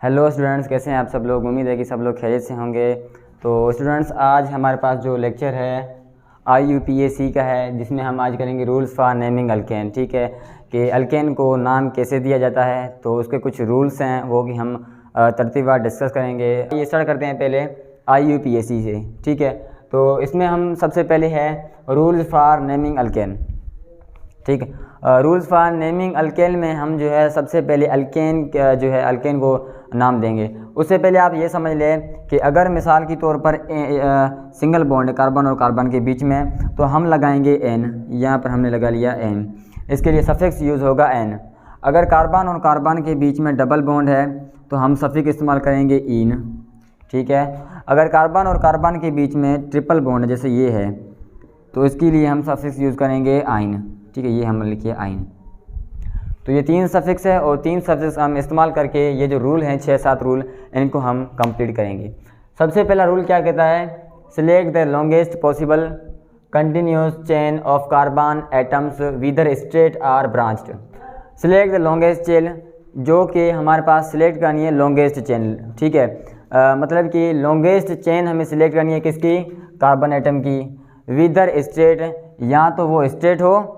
Hello students, कैसे हैं आप सब लोग। उम्मीद है कि सब लोग खैरियत से होंगे। तो स्टूडेंट्स, आज हमारे पास जो लेक्चर है IUPAC का है, जिसमें हम आज करेंगे रूल्स फॉर नेमिंग अल्केन। ठीक है कि अल्केन को नाम कैसे दिया जाता है, तो उसके कुछ रूल्स हैं वो कि हम तरतीबवार डिस्कस करेंगे। ये स्टार्ट करते हैं पहले IUPAC से। ठीक है, तो इसमें हम सबसे पहले है रूल्स फॉर नेमिंग अल्केन। ठीक है, रूल्स फॉर नेमिंग अल्केन में हम जो है सबसे पहले अल्केन जो है अल्केन को नाम देंगे। उससे पहले आप ये समझ लें कि अगर मिसाल के तौर पर सिंगल बॉन्ड कार्बन और कार्बन के बीच में, तो हम लगाएंगे एन। यहाँ पर हमने लगा लिया एन, इसके लिए सफिक्स यूज़ होगा एन। अगर कार्बन और कार्बन के बीच में डबल बॉन्ड है तो हम सफिक्स इस्तेमाल करेंगे इन। ठीक है, अगर कार्बन और कार्बन के बीच में ट्रिपल बॉन्ड जैसे ये है, तो इसके लिए हम सफिक्स यूज़ करेंगे आइन। ठीक है, ये हम लिखिए आइन। तो ये 3 सफिक्स है और 3 सफिक्स हम इस्तेमाल करके ये जो रूल हैं 6-7 रूल, इनको हम कंप्लीट करेंगे। सबसे पहला रूल क्या कहता है, select the longest possible continuous chain of carbon atoms whether straight or branched. Select the longest chain, जो कि हमारे पास सिलेक्ट करनी है लॉन्गेस्ट चेन। ठीक है, मतलब कि लॉन्गेस्ट चेन हमें सिलेक्ट करनी है किसकी, कार्बन एटम की। विदर स्ट्रेट, या तो वो स्ट्रेट हो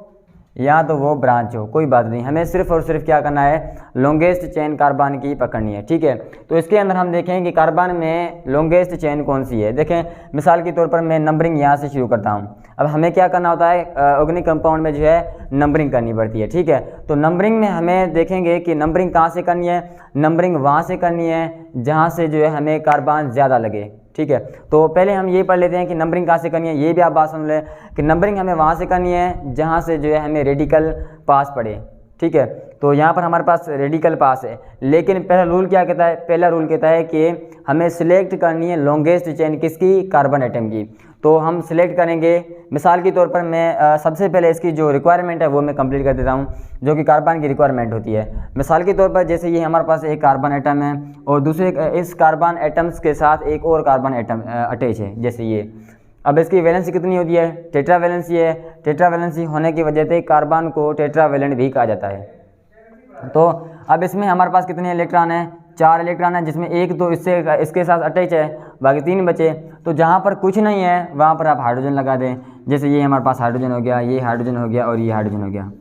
या तो वो ब्रांच हो, कोई बात नहीं, हमें सिर्फ और सिर्फ क्या करना है, लॉन्गेस्ट चेन कार्बन की पकड़नी है। ठीक है, तो इसके अंदर हम देखें कि कार्बन में लॉन्गेस्ट चेन कौन सी है। देखें, मिसाल के तौर पर मैं नंबरिंग यहाँ से शुरू करता हूँ। अब हमें क्या करना होता है, ऑर्गेनिक कंपाउंड में जो है नंबरिंग करनी पड़ती है। ठीक है, तो नंबरिंग में हमें देखेंगे कि नंबरिंग कहाँ से करनी है, नंबरिंग वहाँ से करनी है जहाँ से जो है हमें कार्बन ज़्यादा लगे। ठीक है, तो पहले हम ये पढ़ लेते हैं कि नंबरिंग कहाँ से करनी है। ये भी आप बात समझ लें कि नंबरिंग हमें वहाँ से करनी है जहाँ से जो है हमें रेडिकल पास पड़े। ठीक है, तो यहाँ पर हमारे पास रेडिकल पास है, लेकिन पहला रूल क्या कहता है, पहला रूल कहता है कि हमें सिलेक्ट करनी है लॉन्गेस्ट चेन किसकी, कार्बन एटम की। तो हम सिलेक्ट करेंगे, मिसाल के तौर पर मैं सबसे पहले इसकी जो रिक्वायरमेंट है वो मैं कंप्लीट कर देता हूँ, जो कि कार्बन की रिक्वायरमेंट होती है। मिसाल के तौर पर जैसे ये हमारे पास एक कार्बन एटम है और दूसरे इस कार्बन एटम्स के साथ एक और कार्बन एटम अटैच है, जैसे ये। अब इसकी वैलेंसी कितनी होती है, टेट्रा वैलेंसी है। टेट्रा वैलेंसी होने की वजह से कार्बन को टेट्रा वैलेंट भी कहा जाता है। तो अब इसमें हमारे पास कितने इलेक्ट्रॉन हैं, 4 इलेक्ट्रॉन है, जिसमें एक तो इसके साथ अटैच है, बाकी 3 बचे। तो जहाँ पर कुछ नहीं है वहाँ पर आप हाइड्रोजन लगा दें। जैसे ये हमारे पास हाइड्रोजन हो गया, ये हाइड्रोजन हो गया और ये हाइड्रोजन हो गया।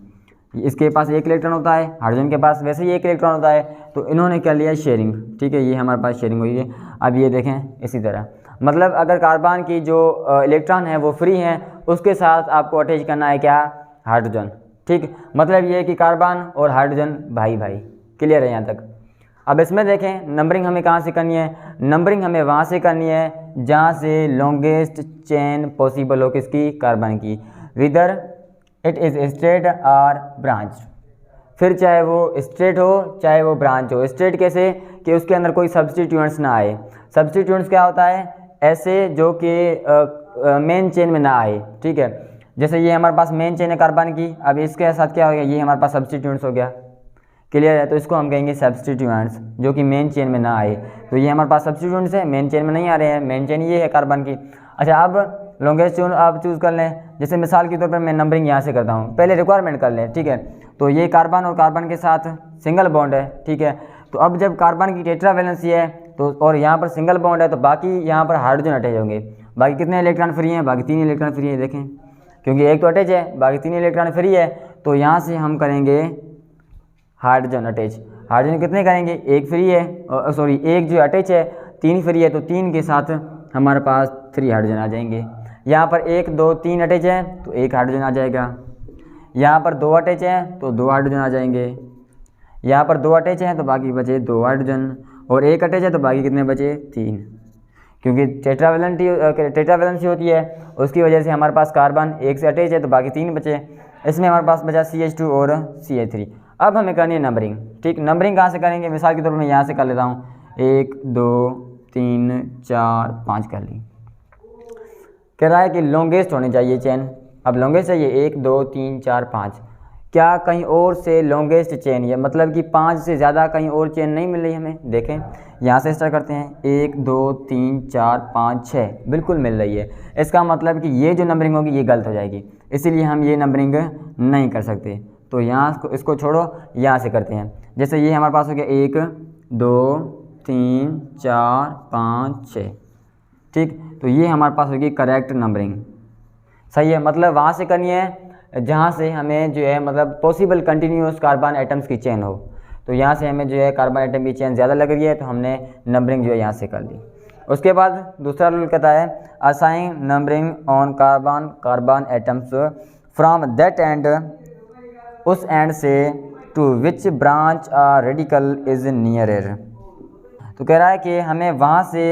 इसके पास एक इलेक्ट्रॉन होता है, हाइड्रोजन के पास वैसे ही एक इलेक्ट्रॉन होता है, तो इन्होंने क्या लिया, शेयरिंग। ठीक है, ये हमारे पास शेयरिंग हुई है। अब ये देखें इसी तरह, मतलब अगर कार्बन की जो इलेक्ट्रॉन है वो फ्री हैं, उसके साथ आपको अटैच करना है क्या, हाइड्रोजन। ठीक, मतलब ये है कि कार्बन और हाइड्रोजन भाई भाई। क्लियर है यहाँ तक। अब इसमें देखें नंबरिंग हमें कहाँ से करनी है, नंबरिंग हमें वहाँ से करनी है जहाँ से लॉन्गेस्ट चेन पॉसिबल हो किसकी, कार्बन की। विदर इट इज़ स्ट्रेट और ब्रांच, फिर चाहे वो स्ट्रेट हो चाहे वो ब्रांच हो। स्ट्रेट कैसे, कि उसके अंदर कोई सब्स्टिट्यूएंट्स ना आए। सब्स्टिट्यूएंट्स क्या होता है, ऐसे जो कि मेन चेन में ना आए। ठीक है, जैसे ये हमारे पास मेन चेन है कार्बन की, अब इसके साथ क्या हो गया, ये हमारे पास सब्स्टिट्यूएंट्स हो गया। क्लियर है, तो इसको हम कहेंगे सब्स्टिट्यूएंट्स, जो कि मेन चेन में ना आए। तो ये हमारे पास सब्स्टिट्यूएंट्स है, मेन चेन में नहीं आ रहे हैं, मेन चेन ये है कार्बन की। अच्छा, अब लॉन्गेस्ट चेन आप चूज़ कर लें। जैसे मिसाल के तौर पर मैं नंबरिंग यहाँ से करता हूँ, पहले रिक्वायरमेंट कर लें। ठीक है, तो ये कार्बन और कार्बन के साथ सिंगल बॉन्ड है। ठीक है, तो अब जब कार्बन की टेट्रा वैलेंसी है तो और यहाँ पर सिंगल बॉन्ड है, तो बाकी यहाँ पर हाइड्रोजन अटैच होंगे। बाकी कितने इलेक्ट्रॉन फ्री हैं, बाकी 3 इलेक्ट्रॉन फ्री है। देखें, क्योंकि एक तो अटैच है, बाकी 3 इलेक्ट्रॉन फ्री है, तो यहाँ से हम करेंगे हाइड्रोजन अटैच। हाइड्रोजन कितने करेंगे, एक फ्री है, सॉरी एक जो अटैच है, 3 फ्री है, तो 3 के साथ हमारे पास 3 हाइड्रोजन आ जाएंगे। यहाँ पर 1 2 3 अटैच है तो 1 हाइड्रोजन आ जाएगा। यहाँ पर 2 अटैच है तो 2 हाइड्रोजन आ जाएंगे। यहाँ पर 2 अटैच हैं तो बाकी बचे 2 हाइड्रोजन, और 1 अटैच है तो बाकी कितने बचे, 3। क्योंकि टेट्रा वैलेंसी होती है, उसकी वजह से हमारे पास कार्बन 1 से अटैच है तो बाकी 3 बचे। इसमें हमारे पास बचा CH2 और CH3। अब हमें करनी है नंबरिंग। ठीक, नंबरिंग कहाँ से करेंगे, मिसाल के तौर पर मैं यहाँ से कर लेता हूँ, 1 2 3 4 5 कर ली। कह रहा है कि लॉन्गेस्ट होनी चाहिए चेन। अब लॉन्गेस्ट चाहिए 1 2 3 4 5, क्या कहीं और से लॉन्गेस्ट चेन, ये मतलब कि 5 से ज़्यादा कहीं और चेन नहीं मिल रही हमें। देखें, यहाँ से स्टार्ट करते हैं, 1 2 3 4 5 6, बिल्कुल मिल रही है। इसका मतलब कि ये जो नंबरिंग होगी ये गलत हो जाएगी, इसीलिए हम ये नंबरिंग नहीं कर सकते। तो यहाँ इसको छोड़ो, यहाँ से करते हैं। जैसे ये हमारे पास हो गया 1 2 3 4 5 6। ठीक, तो ये हमारे पास होगी करेक्ट नंबरिंग। सही है, मतलब वहाँ से करनी है जहाँ से हमें जो है मतलब पॉसिबल कंटिन्यूस कार्बन एटम्स की चेन हो। तो यहाँ से हमें जो है कार्बन एटम की चेन ज़्यादा लग रही है, तो हमने नंबरिंग जो है यहाँ से कर ली। उसके बाद दूसरा रूल कहता है assign numbering on carbon atoms from that end, उस एंड से to which branch a radical is nearer. तो कह रहा है कि हमें वहाँ से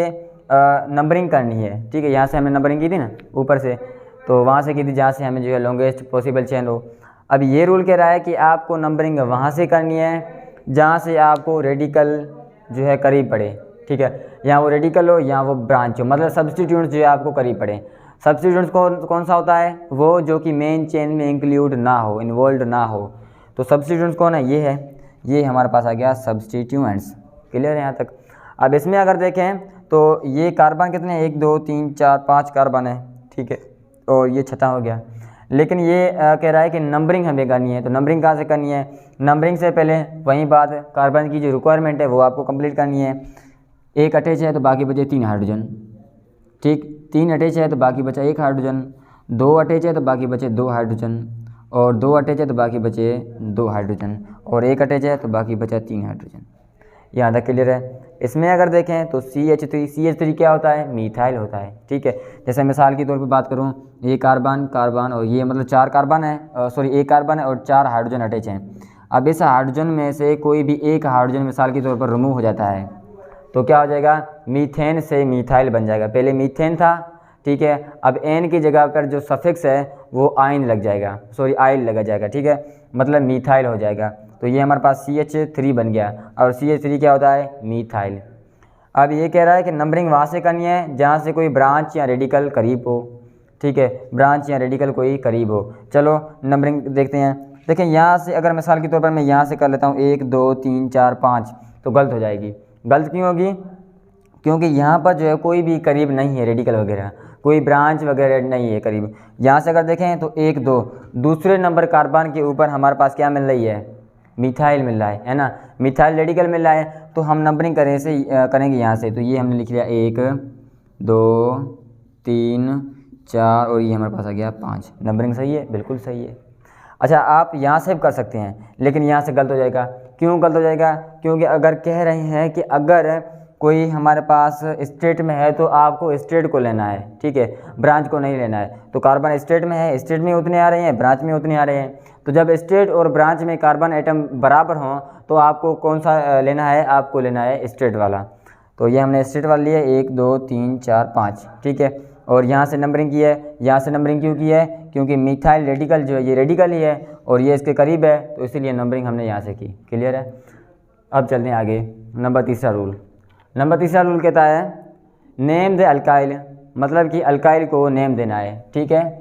नंबरिंग करनी है। ठीक है, यहाँ से हमने नंबरिंग की थी ना ऊपर से, तो वहाँ से की थी जहाँ से हमें जो है लॉन्गेस्ट पॉसिबल चेन हो। अब ये रूल कह रहा है कि आपको नंबरिंग वहाँ से करनी है जहाँ से आपको रेडिकल जो है करीब पड़े। ठीक है, यहाँ वो रेडिकल हो या वो ब्रांच हो, मतलब सब्स्टिट्यूएंट्स जो है आपको करीब पड़े। सब्स्टिट्यूएंट्स कौन सा होता है? वो जो कि मेन चेन में इंक्लूड ना हो, इन्वॉल्व ना हो। तो सब्स्टिट्यूएंट्स कौन है? ये है, ये हमारे पास आ गया सब्स्टिट्यूएंट्स। क्लियर है यहाँ तक? अब इसमें अगर देखें तो ये कार्बन कितने, 1 2 3 4 5 कार्बन है। ठीक है, और ये छठा हो गया। लेकिन ये कह रहा है कि नंबरिंग हमें करनी है। तो नंबरिंग कहाँ से करनी है? नंबरिंग से पहले वही बात, कार्बन की जो रिक्वायरमेंट है वो आपको कंप्लीट करनी है। 1 अटैच है तो बाकी बचे 3 हाइड्रोजन। ठीक, 3 अटैच है तो बाकी बचा 1 हाइड्रोजन, 2 अटैच है तो बाकी बचे 2 हाइड्रोजन, और 2 अटैच है तो बाकी बचे 2 हाइड्रोजन, और 1 अटैच है तो बाकी बचा 3 हाइड्रोजन। यहाँ तक क्लियर है? इसमें अगर देखें तो CH3 क्या होता है? मीथाइल होता है। ठीक है, जैसे मिसाल के तौर पे बात करूँ, ये कार्बन और ये मतलब 4 कार्बन है, 1 कार्बन है और 4 हाइड्रोजन अटैच हैं। अब इस हाइड्रोजन में से कोई भी एक हाइड्रोजन मिसाल के तौर पर रिमूव हो जाता है तो क्या हो जाएगा? मीथेन से मीथाइल बन जाएगा। पहले मीथेन था, ठीक है, अब एन की जगह पर जो सफिक्स है वो आइन लग जाएगा, आइल लगा जाएगा। ठीक है, मतलब मीथाइल हो जाएगा। तो ये हमारे पास CH3 बन गया, और CH3 क्या होता है? मीथाइल। अब ये कह रहा है कि नंबरिंग वहाँ से करनी है जहाँ से कोई ब्रांच या रेडिकल करीब हो। ठीक है, ब्रांच या रेडिकल कोई करीब हो। चलो नंबरिंग देखते हैं। देखें, यहाँ से अगर मिसाल के तौर पर मैं यहाँ से कर लेता हूँ 1 2 3 4 5, तो गलत हो जाएगी। गलत क्यों होगी? क्योंकि यहाँ पर जो है कोई भी करीब नहीं है, रेडिकल वगैरह कोई ब्रांच वगैरह नहीं है करीब। यहाँ से अगर देखें तो 1 2, दूसरे नंबर कार्बन के ऊपर हमारे पास क्या मिल रही है? मिथाइल मिल रहा है ना, मिथाइल रेडिकल मिल रहा है। तो हम नंबरिंग करेंगे यहाँ से। तो ये हमने लिख लिया 1 2 3 4, और ये हमारे पास आ गया 5। नंबरिंग सही है? बिल्कुल सही है। अच्छा, आप यहाँ से भी कर सकते हैं, लेकिन यहाँ से गलत हो जाएगा। क्यों गलत हो जाएगा? क्योंकि अगर कह रहे हैं कि अगर कोई हमारे पास स्टेट में है तो आपको स्टेट को लेना है। ठीक है, ब्रांच को नहीं लेना है। तो कार्बन स्टेट में है, स्टेट में उतने आ रहे हैं, ब्रांच में उतने आ रहे हैं। तो जब स्टेट और ब्रांच में कार्बन एटम बराबर हों तो आपको कौन सा लेना है? आपको लेना है स्टेट वाला। तो ये हमने स्टेट वाला लिया 1 2 3 4 5। ठीक है, और यहाँ से नंबरिंग की है। यहाँ से नंबरिंग क्यों की है? क्योंकि मिथाइल रेडिकल जो है ये रेडिकल ही है और ये इसके करीब है, तो इसीलिए नंबरिंग हमने यहाँ से की। क्लियर है? अब चलते हैं आगे। नंबर तीसरा रूल कहता है नेम द अल्काइल, मतलब कि अल्काइल को नेम देना है। ठीक है,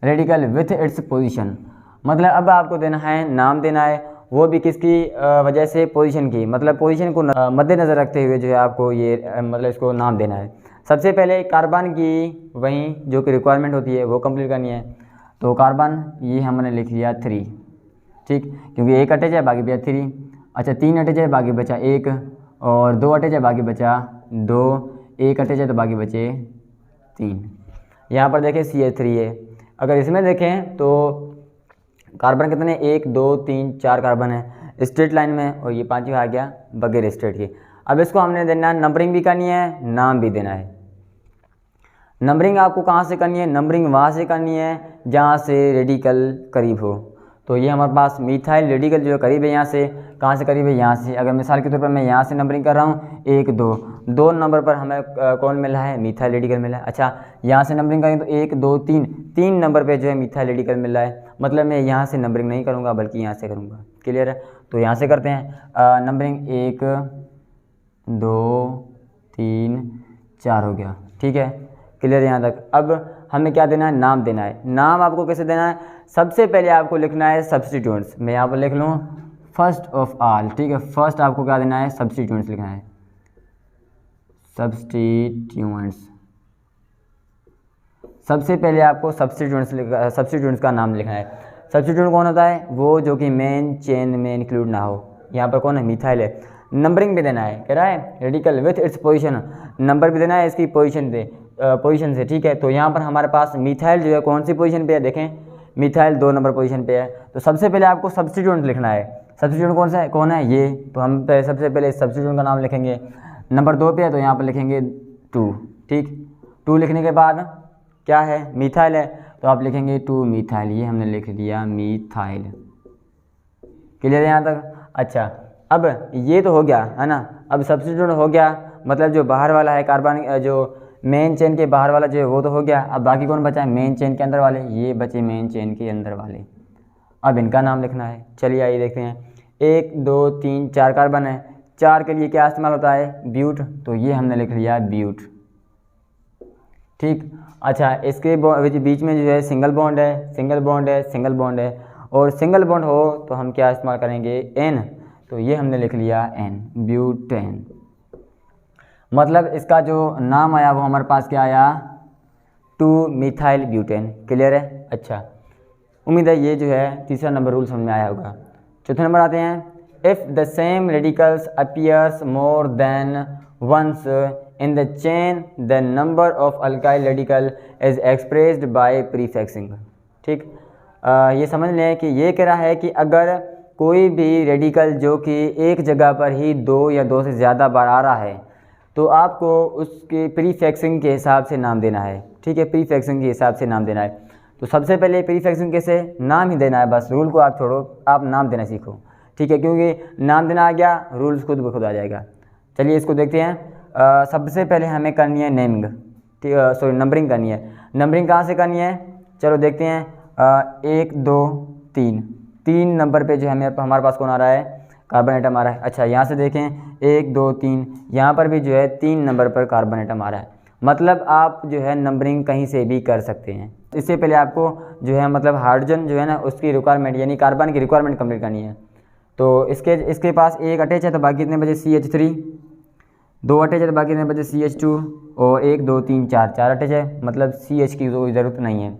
रेडिकल विथ इट्स पोजीशन, मतलब अब आपको देना है, नाम देना है, वो भी किसकी वजह से? पोजीशन की, मतलब पोजीशन को मद्देनज़र रखते हुए जो है आपको ये मतलब इसको नाम देना है। सबसे पहले कार्बन की वही जो कि रिक्वायरमेंट होती है वो कंप्लीट करनी है। तो कार्बन ये हमने लिख लिया 3। ठीक, क्योंकि 1 अटैच है बाकी बचा 3। अच्छा, 3 अटैच है बाकी बचा 1, और 2 अटैच है बाकी बचा 2, 1 अटैच है तो बाकी बचे 3। यहाँ पर देखें CH3 है। अगर इसमें देखें तो कार्बन कितने? 1 2 3 4 कार्बन है स्ट्रेट लाइन में, और ये 5 आ गया बगैर स्ट्रेट के। अब इसको हमने देना है, नंबरिंग भी करनी है, नाम भी देना है। नंबरिंग आपको कहाँ से करनी है? नंबरिंग वहाँ से करनी है जहाँ से रेडिकल करीब हो। तो ये हमारे पास मिथाइल रेडिकल जो है करीब है, यहाँ से। कहाँ से करीब है? यहाँ से। अगर मिसाल के तौर पर मैं यहाँ से नंबरिंग कर रहा हूँ 1 2 नंबर पर हमें कौन मिला है? मिथाइल रेडिकल मिला है। अच्छा, यहाँ से नंबरिंग करेंगे तो 1 2 3 नंबर पे जो है मिथाइल रेडिकल मिल रहा है, मतलब मैं यहाँ से नंबरिंग नहीं करूँगा बल्कि यहाँ से करूँगा। क्लियर है? तो यहाँ से करते हैं नंबरिंग 1 2 3 4 हो गया। ठीक है, क्लियर यहाँ तक? अब हमें क्या देना है? नाम देना है। नाम आपको कैसे देना है? सबसे पहले आपको लिखना है सब्स्टिट्यूएंट्स। मैं यहाँ पर लिख लूँ फर्स्ट ऑफ ऑल। ठीक है, फर्स्ट आपको क्या देना है? सब्स्टिट्यूएंट्स लिखना है, सब्स्टिट्यूएंट्स। सबसे पहले आपको सब्स्टिट्यूएंट्स का नाम लिखना है। सब्स्टिट्यूएंट कौन होता है? वो जो कि मेन चेन में इंक्लूड ना हो। यहाँ पर कौन है? मिथाइल है। नंबरिंग भी देना है, कह रहा है radical with its position, number भी देना है इसकी पोजीशन से, ठीक है। तो यहाँ पर हमारे पास मिथाइल जो है कौन सी पोजीशन पे है, देखें मिथाइल 2 नंबर पोजीशन पे है। तो सबसे पहले आपको सब्स्टिट्यूएंट लिखना है, सब्स्टिट्यूएंट कौन है ये, तो हम सबसे पहले सब्स्टिट्यूएंट का नाम लिखेंगे। नंबर 2 पे है तो यहाँ पर लिखेंगे 2, ठीक। 2 लिखने के बाद क्या है, मिथाइल है, तो आप लिखेंगे 2 मिथाइल, ये हमने लिख दिया मिथाइल। क्लियर है यहाँ तक? अच्छा, अब ये तो हो गया है ना, अब सब्स्टिट्यूएंट हो गया, मतलब जो बाहर वाला है कार्बन, जो मेन चेन के बाहर वाला जो है वो तो हो गया। अब बाकी कौन बचा है, मेन चेन के अंदर वाले, ये बचे मेन चेन के अंदर वाले। अब इनका नाम लिखना है। चलिए आइए देखते हैं, 1 2 3 4 कार्बन है, 4 के लिए क्या इस्तेमाल होता है, ब्यूट, तो ये हमने लिख लिया ब्यूट, ठीक। अच्छा, इसके बीच में जो है सिंगल बॉन्ड है, सिंगल बॉन्ड है, सिंगल बॉन्ड है, और सिंगल बॉन्ड हो तो हम क्या इस्तेमाल करेंगे, एन, तो ये हमने लिख लिया एन, ब्यूटेन। मतलब इसका जो नाम आया वो हमारे पास क्या आया, 2 मिथाइल ब्यूटेन। क्लियर है? अच्छा, उम्मीद है ये जो है तीसरा नंबर रूल समझ में आया होगा। चौथे नंबर आते हैं, if the same radicals appears more than once in the chain the number of alkyl radical is expressed by prefixing, ठीक। ये समझ लें कि ये कह रहा है कि अगर कोई भी रेडिकल जो कि एक जगह पर ही 2 या 2 से ज़्यादा बार आ रहा है तो आपको उसके प्रीफिक्सिंग के हिसाब से नाम देना है, ठीक है, प्रीफिक्सिंग के हिसाब से नाम देना है। तो सबसे पहले प्रीफिक्सिंग कैसे, नाम ही देना है, बस रूल को आप छोड़ो, आप नाम देना सीखो, ठीक है, क्योंकि नाम देना आ गया रूल्स खुद ब खुद आ जाएगा। चलिए इसको देखते हैं। सबसे पहले हमें करनी है नेमिंग, ठीक, सॉरी नंबरिंग करनी है। नंबरिंग कहाँ से करनी है, चलो देखते हैं। 1 2 3 नंबर पे जो है हमारे पास कौन आ रहा है, कार्बन एटम आ रहा है। अच्छा, यहाँ से देखें 1 2 3, यहाँ पर भी जो है 3 नंबर पर कार्बन एटम आ रहा है। मतलब आप जो है नंबरिंग कहीं से भी कर सकते हैं। इससे पहले आपको जो है मतलब हाइड्रोजन जो है ना उसकी रिक्वायरमेंट यानी कार्बन की रिक्वायरमेंट कंप्लीट करनी है। तो इसके पास एक अटैच है तो बाकी कितने बचे, CH3, 2 अटैच है तो बाकी कितने बचे, CH2, और 1 2 3 4 अटैच है, मतलब CH की कोई ज़रूरत नहीं है।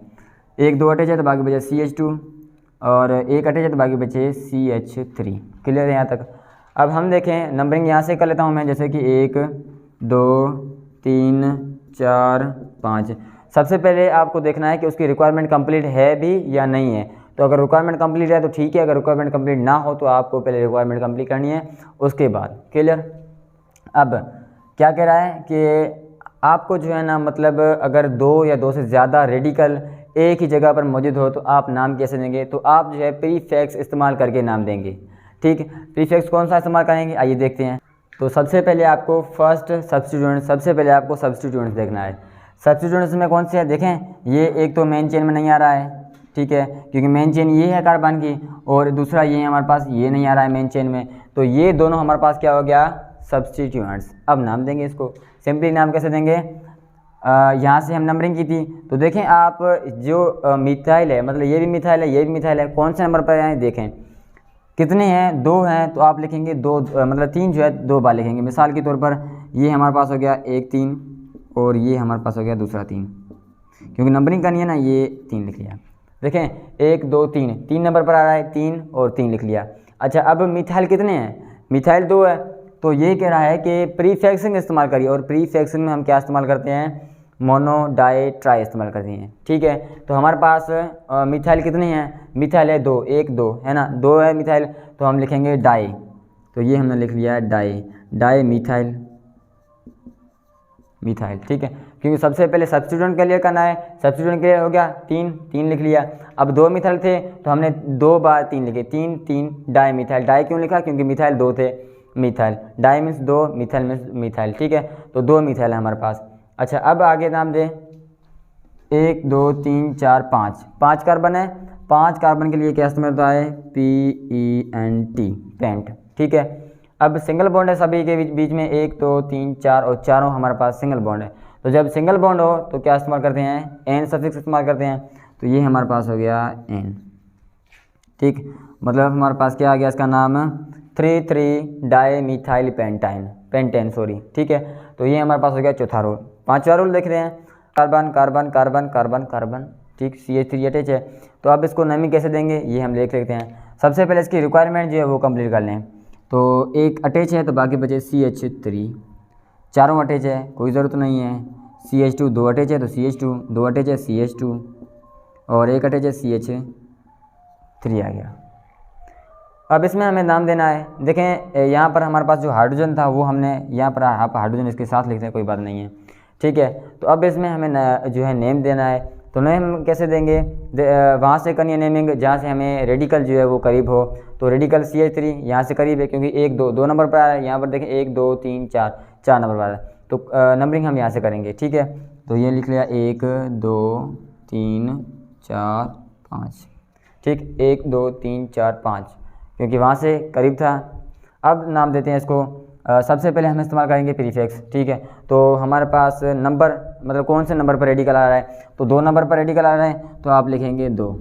1 2 अटैच है तो बाकी बचे CH2, और 1 अटैच है तो बाकी बचे CH3। क्लियर है यहाँ तक? अब हम देखें नंबरिंग यहाँ से कर लेता हूँ मैं, जैसे कि 1 2 3 4 5। सबसे पहले आपको देखना है कि उसकी रिक्वायरमेंट कंप्लीट है भी या नहीं है। तो अगर रिक्वायरमेंट कंप्लीट है तो ठीक है, अगर रिक्वायरमेंट कंप्लीट ना हो तो आपको पहले रिक्वायरमेंट कंप्लीट करनी है, उसके बाद। क्लियर? अब क्या कह रहा है कि आपको जो है ना मतलब अगर 2 या 2 से ज़्यादा रेडिकल एक ही जगह पर मौजूद हो तो आप नाम कैसे देंगे, तो आप जो है प्रीफिक्स इस्तेमाल करके नाम देंगे, ठीक। प्रीफिक्स कौन सा इस्तेमाल करेंगे, आइए देखते हैं। तो सबसे पहले आपको सब्स्टिट्यूएंट्स देखना है। सब्स्टिट्यूएंट्स में कौन से है, देखें ये एक तो मेन चेन में नहीं आ रहा है, ठीक है, क्योंकि मेन चेन ये है कार्बन की, और दूसरा ये है हमारे पास, ये नहीं आ रहा है मेन चेन में, तो ये दोनों हमारे पास क्या हो गया, सब्स्टिट्यूएंट्स। अब नाम देंगे इसको, सिंपली नाम कैसे देंगे, यहाँ से हम नंबरिंग की थी तो देखें आप जो मिथाइल है, मतलब ये भी मिथाइल है, ये भी मिथाइल है, कौन से नंबर पर है देखें, कितने हैं, 2 हैं, तो आप लिखेंगे 2, मतलब 3 जो है 2 बार लिखेंगे। मिसाल के तौर पर ये हमारे पास हो गया 1 3, और ये हमारे पास हो गया दूसरा 3, क्योंकि नंबरिंग करनी है ना, ये 3 लिख लिया। देखें 1 2 3 नंबर पर आ रहा है, 3 और 3 लिख लिया। अच्छा, अब मिथाइल कितने हैं, मिथाइल 2 है, तो ये कह रहा है कि प्रीफिक्सिंग इस्तेमाल करिए, और प्रीफिक्सिंग में हम क्या इस्तेमाल करते हैं, मोनो डाई ट्राई इस्तेमाल करते हैं, ठीक है। तो हमारे पास मिथाइल कितने हैं, मिथाइल है 2, 1 2 है ना, 2 है मिथाइल, तो हम लिखेंगे डाई, तो ये हमने लिख लिया डाई मिथाइल, ठीक है, क्योंकि सबसे पहले सब्स्टिट्यूएंट क्लियर करना है। सब्स्टिट्यूएंट क्लियर हो गया, 3 लिख लिया। अब 2 मिथाइल थे तो हमने 2 बार 3 लिखे, 3 डाई मिथाइल। डाई क्यों लिखा, क्योंकि मिथाइल 2 थे, methyl, di means 2, methyl means methyl, ठीक है, तो 2 मिथाइल है हमारे पास। अच्छा, अब आगे नाम दें, 1 2 3 4 5 कार्बन है, 5 कार्बन के लिए क्या इस्तेमाल होता है, PENT, पेंट, ठीक है। अब सिंगल बॉन्ड है सभी के बीच में, 1 2 3 4, और चारों हमारे पास सिंगल बॉन्ड है। तो जब सिंगल बॉन्ड हो तो क्या इस्तेमाल करते हैं, N सफिक्स इस्तेमाल करते हैं, तो ये हमारे पास हो गया N, ठीक। मतलब हमारे पास क्या आ गया, इसका नाम 3 डाई मिथाइल पेंटेन, सॉरी, ठीक है। तो ये हमारे पास हो गया चौथा रूल। पांचवा रूल देख रहे हैं, carbon carbon carbon carbon carbon, ठीक, CH3 अटैच है, तो अब इसको नेमिंग कैसे देंगे ये हम देख लेते हैं। सबसे पहले इसकी रिक्वायरमेंट जो है वो कंप्लीट कर लें। तो एक अटैच है तो बाकी बचे CH3, चारों अटैच है कोई ज़रूरत नहीं है। CH2 दो अटैच है तो CH2, दो अटैच है CH2 और एक अटैच है CH3 आ गया। अब इसमें हमें नाम देना है। देखें यहाँ पर हमारे पास जो हाइड्रोजन था वो हमने यहाँ पर आप हाइड्रोजन इसके साथ लिखते हैं, कोई बात नहीं है, ठीक है। तो अब इसमें हमें जो है नेम देना है। तो नेम कैसे देंगे, वहाँ से करनी है नेमिंग जहाँ से हमें रेडिकल जो है वो करीब हो। तो रेडिकल CH3 यहाँ से करीब है क्योंकि 1 2 2 नंबर पर आ रहा है। यहाँ पर देखें 1 2 3 4 4 नंबर पर आ रहा है, तो नंबरिंग हम यहाँ से करेंगे, ठीक है। तो ये लिख लिया 1 2 3 4 5, ठीक, 1 2 3 4 5 क्योंकि वहाँ से करीब था। अब नाम देते हैं इसको। सबसे पहले हम इस्तेमाल करेंगे प्रीफिक्स, ठीक है। तो हमारे पास नंबर मतलब कौन से नंबर पर रेडिकल आ रहा है, तो 2 नंबर पर रेडिकल आ रहा है तो आप लिखेंगे 2,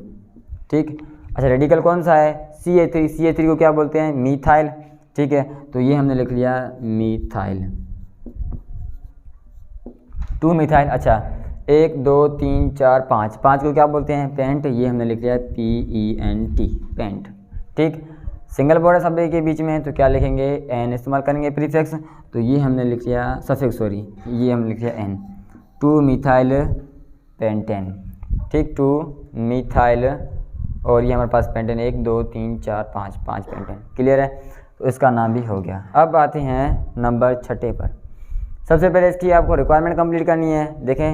ठीक। अच्छा रेडिकल कौन सा है, CH3, CH3 को क्या बोलते हैं, मीथाइल, ठीक है। तो ये हमने लिख लिया मीथाइल, 2 मीथाइल। अच्छा 1 2 3 4 5, 5 को क्या बोलते हैं, पेंट, ये हमने लिख लिया PENT, पेंट, ठीक। सिंगल बॉर्डर शब्द के बीच में तो क्या लिखेंगे, N इस्तेमाल करेंगे प्रीफिक्स। तो ये हमने लिख लिया सफिक्स, सॉरी ये हमने लिख लिया N, 2 मीथाइल पेंटेन, ठीक, 2 मीथाइल और ये हमारे पास पेंटेन 1 2 3 4 5 5 पेंटेन, क्लियर है। तो इसका नाम भी हो गया। अब आते हैं नंबर 6 पर। सबसे पहले इसकी आपको रिक्वायरमेंट कंप्लीट करनी है। देखें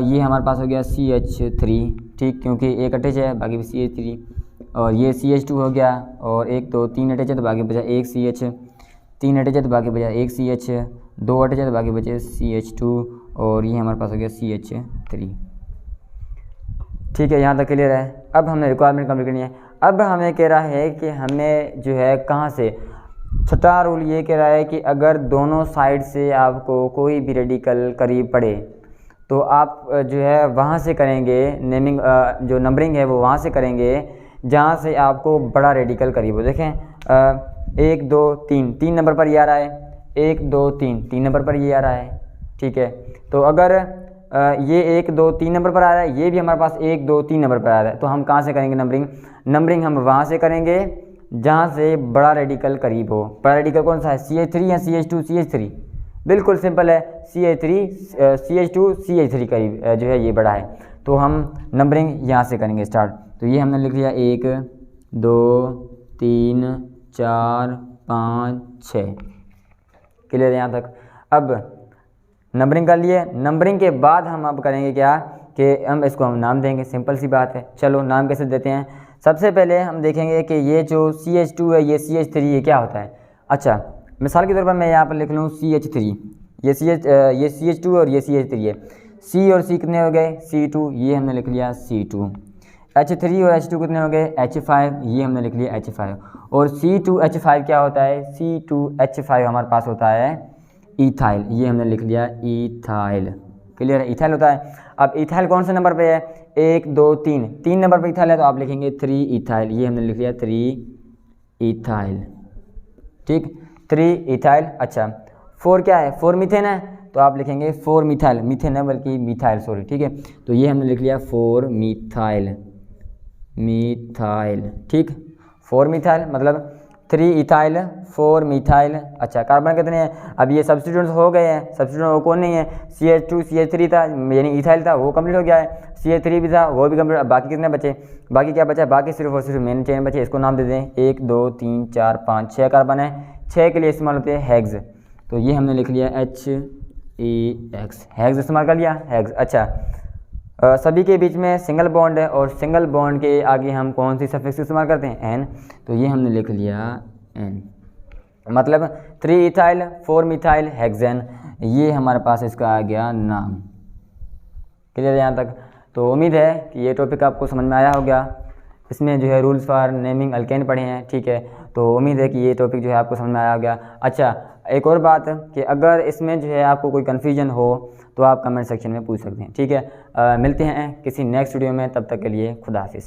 ये हमारे पास हो गया CH3, ठीक, क्योंकि एक अटैच है बाकी भी CH3, और ये CH2 हो गया, और 1 2 3 अटैच है तो बाकी बचा 1 CH, 3 अटैच है तो बाकी बचा 1 CH, 2 अटैच है तो बाकी बचे CH2 और ये हमारे पास हो गया CH3, ठीक है। यहाँ तक क्लियर है। अब हमने रिक्वायरमेंट कंप्लीट करनी है। अब हमें कह रहा है कि हमें जो है कहाँ से, छठा रूल ये कह रहा है कि अगर दोनों साइड से आपको कोई भी रेडिकल करीब पड़े तो आप जो है वहाँ से करेंगे नेमिंग, जो नंबरिंग है वो वहाँ से करेंगे जहाँ से आपको बड़ा रेडिकल करीब हो। देखें 1 2 3 3 नंबर पर ये आ रहा है, 1 2 3 3 नंबर पर ये आ रहा है, ठीक है। तो अगर ये 1 2 3 नंबर पर आ रहा है, ये भी हमारे पास 1 2 3 नंबर पर आ रहा है, तो हम कहाँ से करेंगे नंबरिंग, नंबरिंग हम वहाँ से करेंगे जहाँ से बड़ा रेडिकल करीब हो। बड़ा रेडिकल कौन सा है, CH3 या CH2, CH3, बिल्कुल सिंपल है, CH2 CH3 करीब जो है ये बड़ा है, तो हम नंबरिंग यहाँ से करेंगे स्टार्ट। तो ये हमने लिख लिया 1 2 3 4 5 6, क्लियर है यहाँ तक। अब नंबरिंग कर लिए। नंबरिंग के बाद हम अब करेंगे क्या कि हम इसको हम नाम देंगे, सिंपल सी बात है। चलो नाम कैसे देते हैं, सबसे पहले हम देखेंगे कि ये जो CH2 है ये CH3 ये क्या होता है। अच्छा मिसाल के तौर पर मैं यहाँ पर लिख लूँ CH3, ये CH2 और ये CH3 है, C और C कितने हो गए, C2, ये हमने लिख लिया C2, H3 और H2 कितने हो गए, H5, ये हमने लिख लिया H5, और C2H5 क्या होता है, C2H5 हमारे पास होता है इथाइल, ये हमने लिख लिया इथाइल, क्लियर है, इथाइल होता है। अब इथाइल कौन से नंबर पे है, 1 2 3 3 नंबर पे इथाइल है तो आप लिखेंगे 3 इथाइल, ये हमने लिख लिया 3 इथाइल, ठीक, 3 इथाइल। अच्छा 4 क्या है, 4 मीथेन है तो आप लिखेंगे 4 मिथाइल, मीथेन है बल्कि मिथाइल, सॉरी, ठीक है। तो ये हमने लिख लिया 4 मिथाइल, मिथाइल, ठीक, 4 मिथाइल मतलब 3 इथाइल 4 मिथाइल। अच्छा कार्बन कितने हैं, अब ये सब्स्टिट्यूएंट्स हो गए हैं, सब्स्टिट्यूएंट कौन नहीं है, CH2 CH3 था यानी इथाइल था वो कंप्लीट हो गया है, CH3 भी था वो भी कंप्लीट। अब बाकी कितने बचे, बाकी क्या बचा, बाकी सिर्फ और सिर्फ मेन चेन बचे, इसको नाम दे दें 1 2 3 4 5 6 कार्बन है, 6 के लिए इस्तेमाल होते हैं हेक्स, तो ये हमने लिख लिया HEX, हेक्स इस्तेमाल कर लिया, हेक्स। अच्छा सभी के बीच में सिंगल बॉन्ड है और सिंगल बॉन्ड के आगे हम कौन सी सफिक्स इस्तेमाल करते हैं, N, तो ये हमने लिख लिया N, मतलब 3 इथाइल 4 मिथाइल हेक्सेन, ये हमारे पास इसका आ गया नाम, क्लियर है यहाँ तक। तो उम्मीद है कि ये टॉपिक आपको समझ में आया होगा। इसमें जो है रूल्स फॉर नेमिंग अल्केन पढ़े हैं, ठीक है। तो उम्मीद है कि ये टॉपिक जो है आपको समझ में आया होगा। अच्छा एक और बात कि अगर इसमें जो है आपको कोई कन्फ्यूजन हो तो आप कमेंट सेक्शन में पूछ सकते हैं, ठीक है। मिलते हैं किसी नेक्स्ट वीडियो में, तब तक के लिए खुदा हाफिज़।